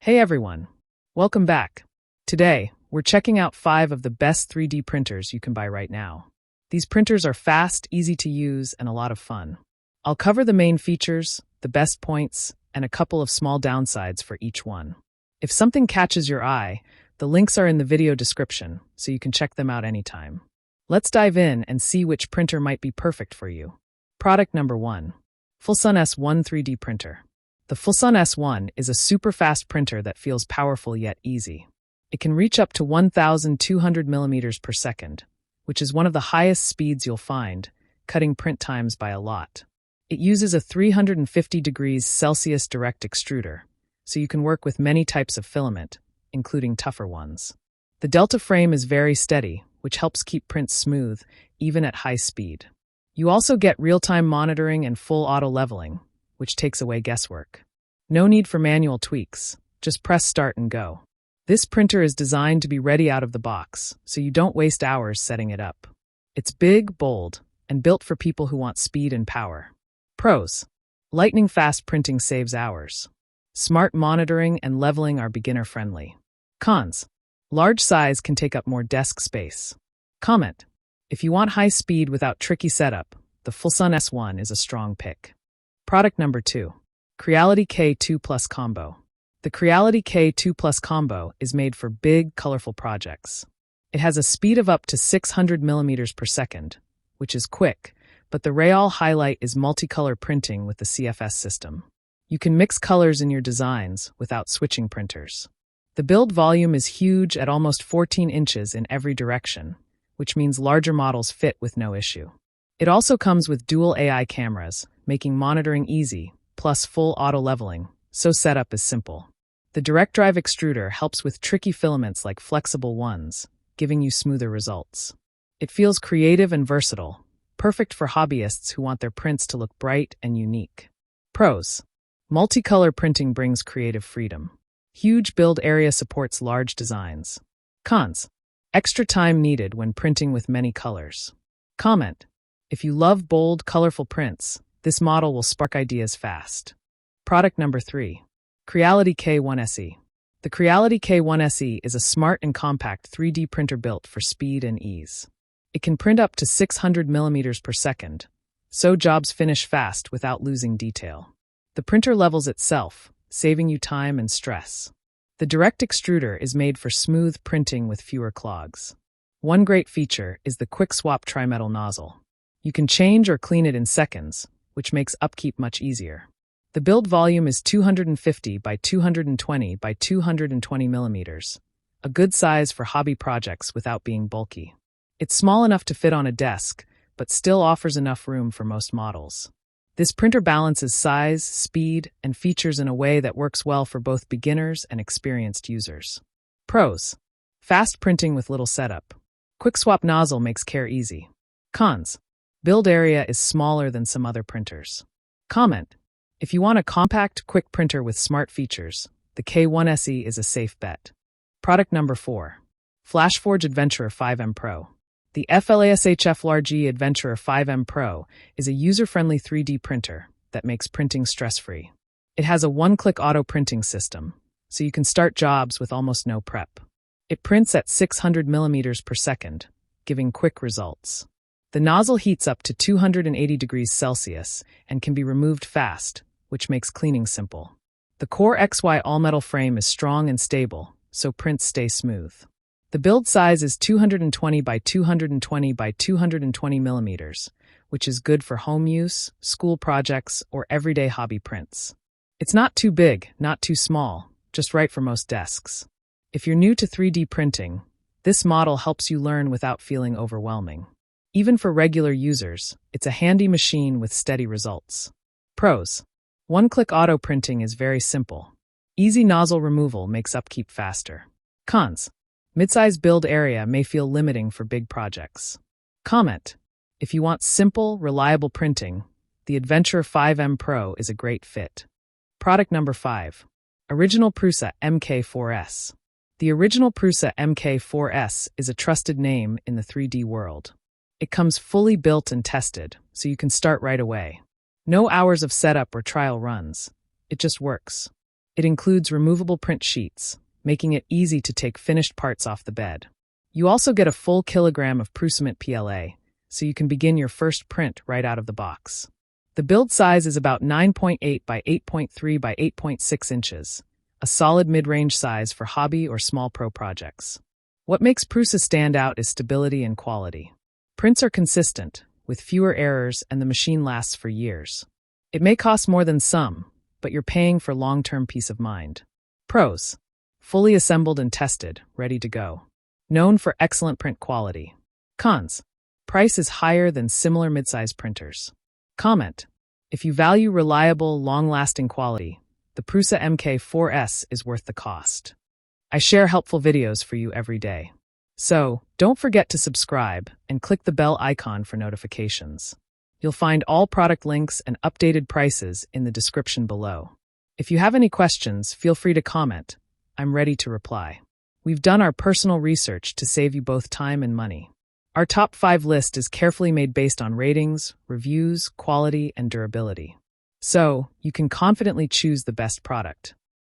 Hey everyone, welcome back. Today, we're checking out 5 of the best 3D printers you can buy right now. These printers are fast, easy to use, and a lot of fun. I'll cover the main features, the best points, and a couple of small downsides for each one. If something catches your eye, the links are in the video description, so you can check them out anytime. Let's dive in and see which printer might be perfect for you. Product number 1. FLSUN S1 3D Printer. The FLSUN S1 is a super fast printer that feels powerful yet easy. It can reach up to 1,200 millimeters per second, which is one of the highest speeds you'll find, cutting print times by a lot. It uses a 350 degrees Celsius direct extruder, so you can work with many types of filament, including tougher ones. The delta frame is very steady, which helps keep prints smooth, even at high speed. You also get real-time monitoring and full auto leveling, which takes away guesswork. No need for manual tweaks, just press start and go. This printer is designed to be ready out of the box, so you don't waste hours setting it up. It's big, bold, and built for people who want speed and power. Pros: lightning-fast printing saves hours. Smart monitoring and leveling are beginner-friendly. Cons: large size can take up more desk space. Comment: if you want high speed without tricky setup, the FLSUN S1 is a strong pick. Product number 2. Creality K2 Plus Combo. The Creality K2 Plus Combo is made for big, colorful projects. It has a speed of up to 600 millimeters per second, which is quick, but the real highlight is multicolor printing with the CFS system. You can mix colors in your designs without switching printers. The build volume is huge at almost 14 inches in every direction, which means larger models fit with no issue. It also comes with dual AI cameras, making monitoring easy, plus full auto leveling, so setup is simple. The direct drive extruder helps with tricky filaments like flexible ones, giving you smoother results. It feels creative and versatile, perfect for hobbyists who want their prints to look bright and unique. Pros: multicolor printing brings creative freedom. Huge build area supports large designs. Cons: extra time needed when printing with many colors. Comment: if you love bold, colorful prints, this model will spark ideas fast. Product number 3. Creality K1 SE. The Creality K1 SE is a smart and compact 3D printer built for speed and ease. It can print up to 600 millimeters per second, so jobs finish fast without losing detail. The printer levels itself, saving you time and stress. The direct extruder is made for smooth printing with fewer clogs. One great feature is the quick swap trimetal nozzle. You can change or clean it in seconds, which makes upkeep much easier. The build volume is 250 by 220 by 220 millimeters, a good size for hobby projects without being bulky. It's small enough to fit on a desk, but still offers enough room for most models. This printer balances size, speed, and features in a way that works well for both beginners and experienced users. Pros: fast printing with little setup. Quick swap nozzle makes care easy. Cons: build area is smaller than some other printers. Comment: if you want a compact, quick printer with smart features, the K1 SE is a safe bet. Product number 4. FLASHFORGE Adventurer 5M Pro. The FLSHFLRG Adventurer 5M Pro is a user-friendly 3D printer that makes printing stress-free. It has a one-click auto printing system, so you can start jobs with almost no prep. It prints at 600 millimeters per second, giving quick results. The nozzle heats up to 280 degrees Celsius and can be removed fast, which makes cleaning simple. The core XY all-metal frame is strong and stable, so prints stay smooth. The build size is 220 by 220 by 220 millimeters, which is good for home use, school projects, or everyday hobby prints. It's not too big, not too small, just right for most desks. If you're new to 3D printing, this model helps you learn without feeling overwhelming. Even for regular users, it's a handy machine with steady results. Pros: one-click auto printing is very simple. Easy nozzle removal makes upkeep faster. Cons: midsize build area may feel limiting for big projects. Comment: if you want simple, reliable printing, the Adventurer 5M Pro is a great fit. Product number 5. Original Prusa MK4S. The original Prusa MK4S is a trusted name in the 3D world. It comes fully built and tested, so you can start right away. No hours of setup or trial runs. It just works. It includes removable print sheets, making it easy to take finished parts off the bed. You also get a full kilogram of Prusa PLA, so you can begin your first print right out of the box. The build size is about 9.8 by 8.3 by 8.6 inches, a solid mid-range size for hobby or small pro projects. What makes Prusa stand out is stability and quality. Prints are consistent, with fewer errors, and the machine lasts for years. It may cost more than some, but you're paying for long-term peace of mind. Pros: fully assembled and tested, ready to go. Known for excellent print quality. Cons: price is higher than similar mid-size printers. Comment: if you value reliable, long-lasting quality, the Prusa MK4S is worth the cost. I share helpful videos for you every day. So, don't forget to subscribe and click the bell icon for notifications. You'll find all product links and updated prices in the description below. If you have any questions, feel free to comment. I'm ready to reply. We've done our personal research to save you both time and money. Our top 5 list is carefully made based on ratings, reviews, quality, and durability. So, you can confidently choose the best product.